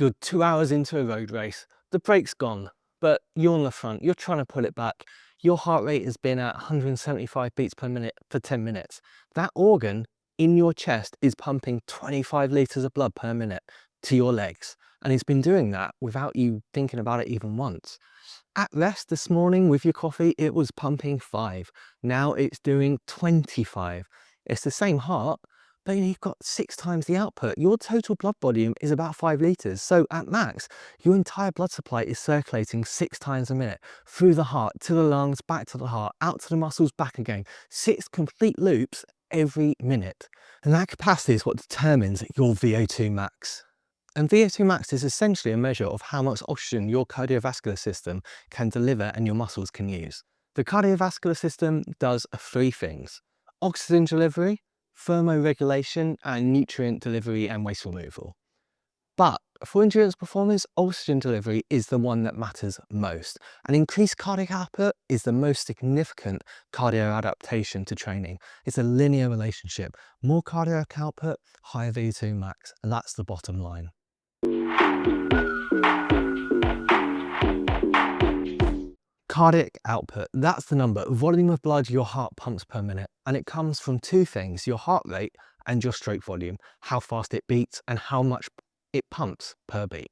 You're 2 hours into a road race, the brake's gone, but you're on the front, you're trying to pull it back. Your heart rate has been at 175 beats per minute for 10 minutes. That organ in your chest is pumping 25 litres of blood per minute to your legs. And it's been doing that without you thinking about it even once. At rest this morning with your coffee, it was pumping 5. Now it's doing 25. It's the same heart, but you've got 6 times the output. Your total blood volume is about 5 litres. So at max, your entire blood supply is circulating 6 times a minute through the heart, to the lungs, back to the heart, out to the muscles, back again. 6 complete loops every minute. And that capacity is what determines your VO2 max. And VO2 max is essentially a measure of how much oxygen your cardiovascular system can deliver and your muscles can use. The cardiovascular system does 3 things: oxygen delivery, thermoregulation, and nutrient delivery and waste removal. But for endurance performers, oxygen delivery is the one that matters most. And increased cardiac output is the most significant cardio adaptation to training. It's a linear relationship. More cardiac output, higher VO2 max, and that's the bottom line. Cardiac output, that's the number, volume of blood your heart pumps per minute. And it comes from 2 things, your heart rate and your stroke volume, how fast it beats and how much it pumps per beat.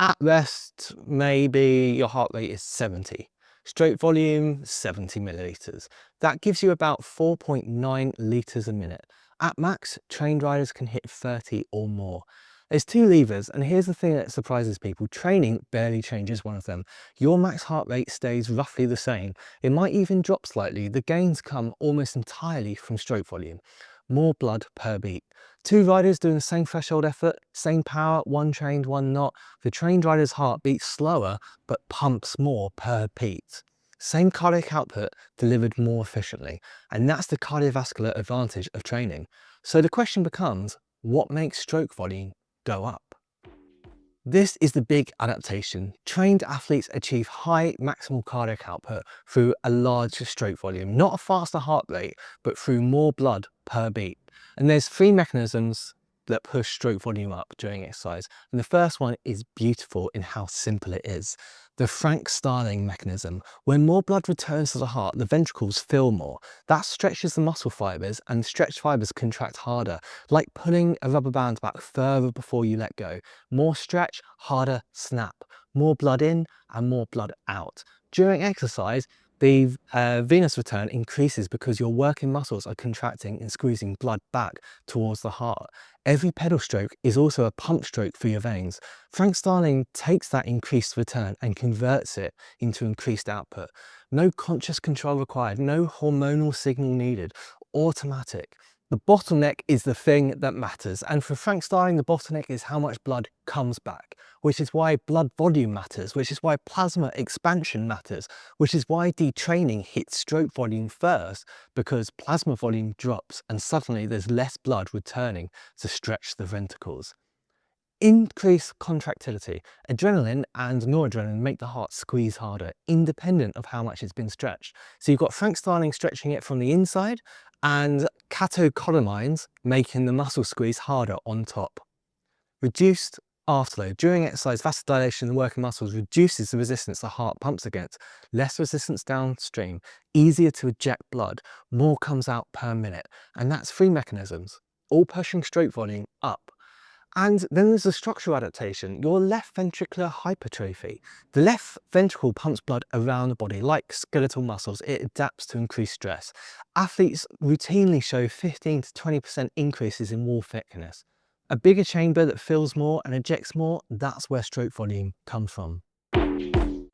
At rest, maybe your heart rate is 70. Stroke volume, 70 millilitres. That gives you about 4.9 litres a minute. At max, trained riders can hit 30 or more. There's 2 levers, and here's the thing that surprises people. Training barely changes one of them. Your max heart rate stays roughly the same. It might even drop slightly. The gains come almost entirely from stroke volume. More blood per beat. 2 riders doing the same threshold effort, same power, one trained, one not. The trained rider's heart beats slower, but pumps more per beat. Same cardiac output delivered more efficiently. And that's the cardiovascular advantage of training. So the question becomes, what makes stroke volume go up? This is the big adaptation. Trained athletes achieve high maximal cardiac output through a large stroke volume, not a faster heart rate, but through more blood per beat. And there's 3 mechanisms that push stroke volume up during exercise. And the first one is beautiful in how simple it is. The Frank-Starling mechanism. When more blood returns to the heart, the ventricles fill more. That stretches the muscle fibers, and stretched fibers contract harder, like pulling a rubber band back further before you let go. More stretch, harder snap. More blood in and more blood out. During exercise, the venous return increases because your working muscles are contracting and squeezing blood back towards the heart. Every pedal stroke is also a pump stroke for your veins. Frank-Starling takes that increased return and converts it into increased output. No conscious control required, no hormonal signal needed, automatic. The bottleneck is the thing that matters, and for Frank-Starling, the bottleneck is how much blood comes back, which is why blood volume matters, which is why plasma expansion matters, which is why detraining hits stroke volume first, because plasma volume drops and suddenly there's less blood returning to stretch the ventricles. Increased contractility. Adrenaline and noradrenaline make the heart squeeze harder, independent of how much it's been stretched. So you've got Frank-Starling stretching it from the inside, and catecholamines making the muscle squeeze harder on top. Reduced afterload. During exercise, vasodilation in the working muscles reduces the resistance the heart pumps against. Less resistance downstream, easier to eject blood, more comes out per minute. And that's 3 mechanisms, all pushing stroke volume up. And then there's the structural adaptation, your left ventricular hypertrophy. The left ventricle pumps blood around the body like skeletal muscles. It adapts to increased stress. Athletes routinely show 15 to 20% increases in wall thickness. A bigger chamber that fills more and ejects more, that's where stroke volume comes from.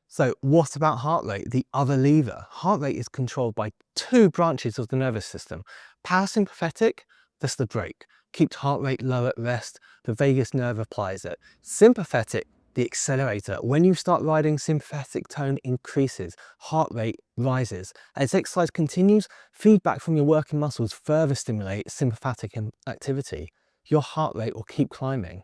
So what about heart rate, the other lever? Heart rate is controlled by 2 branches of the nervous system. Parasympathetic, that's the brake, keeps heart rate low at rest. The vagus nerve applies it. Sympathetic, the accelerator. When you start riding, sympathetic tone increases, heart rate rises. As exercise continues, feedback from your working muscles further stimulate sympathetic activity. Your heart rate will keep climbing.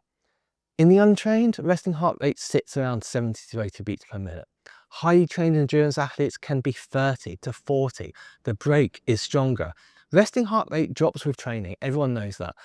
In the untrained, resting heart rate sits around 70 to 80 beats per minute. Highly trained endurance athletes can be 30 to 40. The brake is stronger. Resting heart rate drops with training, everyone knows that.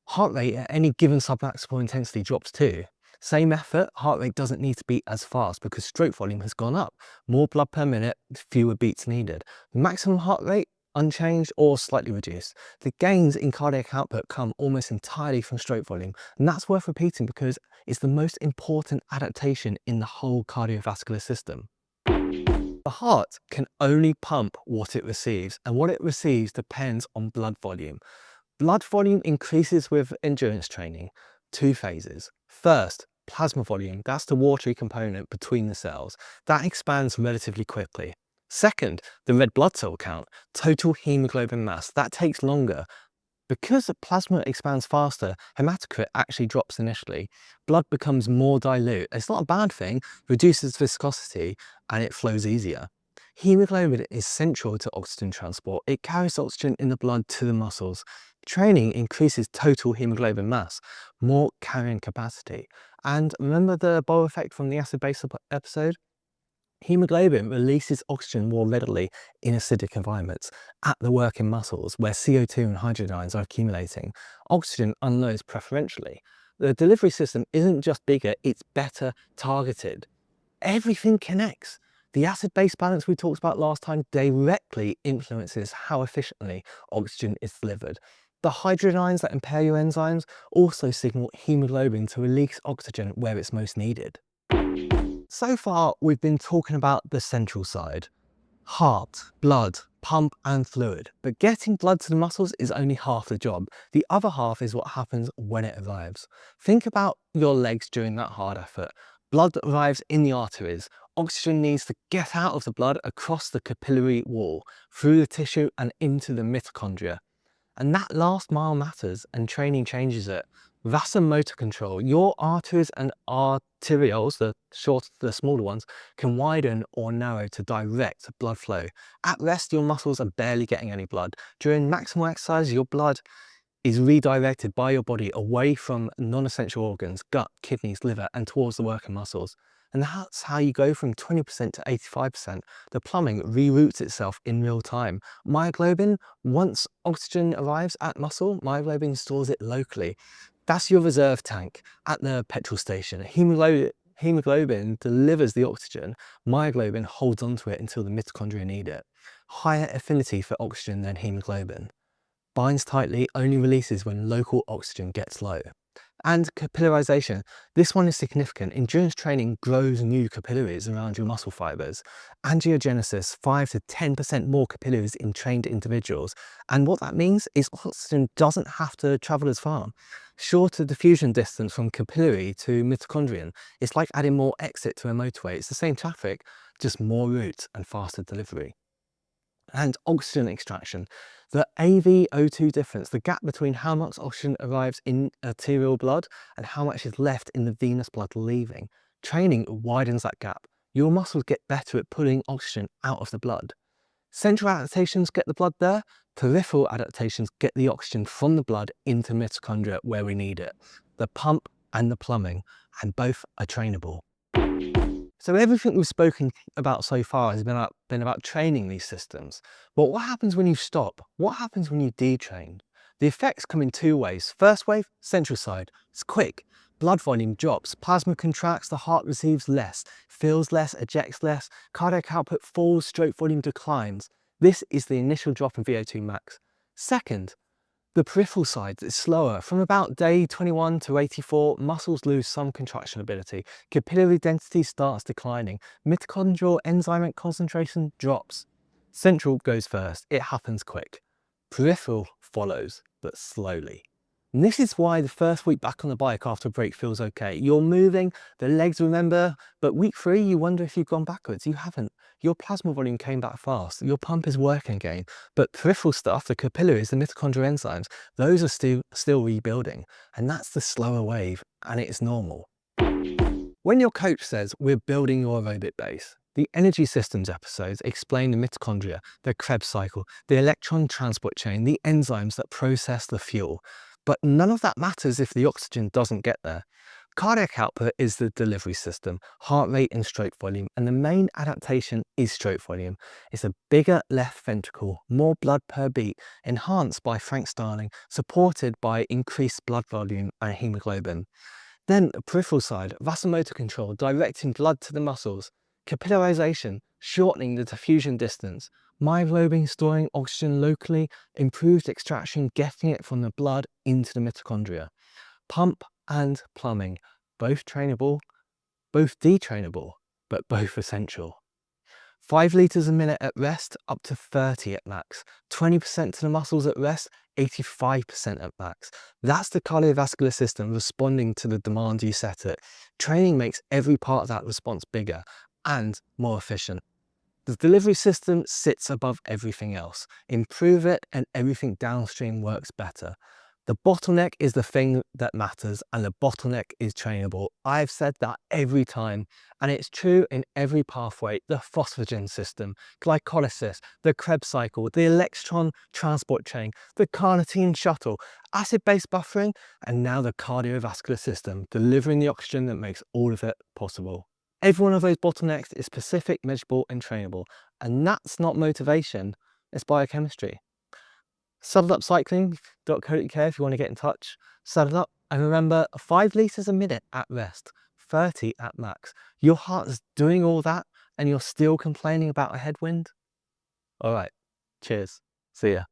Heart rate at any given submaximal intensity drops too. Same effort, heart rate doesn't need to beat as fast because stroke volume has gone up. More blood per minute, fewer beats needed. Maximum heart rate, unchanged or slightly reduced. The gains in cardiac output come almost entirely from stroke volume, and that's worth repeating because it's the most important adaptation in the whole cardiovascular system. The heart can only pump what it receives, and what it receives depends on blood volume. Blood volume increases with endurance training. Two phases. First, plasma volume, that's the watery component between the cells. That expands relatively quickly. Second, the red blood cell count, total hemoglobin mass, that takes longer. Because the plasma expands faster, hematocrit actually drops initially. Blood becomes more dilute. It's not a bad thing, reduces viscosity, and it flows easier. Hemoglobin is central to oxygen transport. It carries oxygen in the blood to the muscles. Training increases total hemoglobin mass, more carrying capacity. And remember the Bow effect from the acid-base episode? Hemoglobin releases oxygen more readily in acidic environments at the working muscles where CO2 and hydrogen ions are accumulating. Oxygen unloads preferentially. The delivery system isn't just bigger, it's better targeted. Everything connects. The acid-base balance we talked about last time directly influences how efficiently oxygen is delivered. The hydrogen ions that impair your enzymes also signal hemoglobin to release oxygen where it's most needed. So far, we've been talking about the central side. Heart, blood, pump and fluid. But getting blood to the muscles is only half the job. The other half is what happens when it arrives. Think about your legs during that hard effort. Blood arrives in the arteries. Oxygen needs to get out of the blood across the capillary wall, through the tissue and into the mitochondria. And that last mile matters, and training changes it. Vasomotor control. Your arteries and arterioles, the smaller ones, can widen or narrow to direct blood flow. At rest, your muscles are barely getting any blood. During maximal exercise, your blood is redirected by your body away from non-essential organs, gut, kidneys, liver, and towards the working muscles. And that's how you go from 20% to 85%. The plumbing reroutes itself in real time. Myoglobin, once oxygen arrives at muscle, myoglobin stores it locally. That's your reserve tank at the petrol station. Hemoglobin delivers the oxygen, myoglobin holds onto it until the mitochondria need it. Higher affinity for oxygen than hemoglobin. Binds tightly, only releases when local oxygen gets low. And capillarisation. This one is significant. Endurance training grows new capillaries around your muscle fibres. Angiogenesis, 5 to 10% more capillaries in trained individuals. And what that means is oxygen doesn't have to travel as far. Shorter diffusion distance from capillary to mitochondrion. It's like adding more exit to a motorway. It's the same traffic, just more routes and faster delivery. And oxygen extraction. The AvO2 difference, the gap between how much oxygen arrives in arterial blood and how much is left in the venous blood leaving. Training widens that gap. Your muscles get better at pulling oxygen out of the blood. Central adaptations get the blood there. Peripheral adaptations get the oxygen from the blood into mitochondria where we need it. The pump and the plumbing, and both are trainable. So everything we've spoken about so far has been about training these systems. But what happens when you stop? What happens when you detrain? The effects come in two ways. First wave, central side. It's quick. Blood volume drops, plasma contracts, the heart receives less, feels less, ejects less, cardiac output falls, stroke volume declines. This is the initial drop in VO2 max. Second, the peripheral side is slower. From about day 21 to 84, muscles lose some contraction ability. Capillary density starts declining. Mitochondrial enzyme concentration drops. Central goes first. It happens quick. Peripheral follows, but slowly. And this is why the first week back on the bike after a break feels okay. You're moving, the legs remember, but week 3, you wonder if you've gone backwards. You haven't. Your plasma volume came back fast. Your pump is working again. But peripheral stuff, the capillaries, the mitochondrial enzymes, those are still rebuilding. And that's the slower wave, and it is normal. When your coach says we're building your aerobic base, the energy systems episodes explain the mitochondria, the Krebs cycle, the electron transport chain, the enzymes that process the fuel. But none of that matters if the oxygen doesn't get there. Cardiac output is the delivery system, heart rate and stroke volume, and the main adaptation is stroke volume. It's a bigger left ventricle, more blood per beat, enhanced by Frank-Starling, supported by increased blood volume and haemoglobin. Then peripheral side, vasomotor control, directing blood to the muscles. Capillarisation, shortening the diffusion distance. Myoglobin, storing oxygen locally. Improved extraction, getting it from the blood into the mitochondria. Pump and plumbing, both trainable, both detrainable, but both essential. 5 litres a minute at rest, up to 30 at max. 20% to the muscles at rest, 85% at max. That's the cardiovascular system responding to the demand you set it. Training makes every part of that response bigger and more efficient. The delivery system sits above everything else. Improve it and everything downstream works better. The bottleneck is the thing that matters, and the bottleneck is trainable. I've said that every time, and it's true in every pathway: the phosphagen system, glycolysis, the Krebs cycle, the electron transport chain, the carnitine shuttle, acid-base buffering, and now the cardiovascular system, delivering the oxygen that makes all of it possible. Every one of those bottlenecks is specific, measurable, and trainable, and that's not motivation, it's biochemistry. Saddledupcycling.co.uk if you want to get in touch. Saddle up, and remember, 5 litres a minute at rest, 30 at max. Your heart is doing all that and you're still complaining about a headwind? All right, cheers. See ya.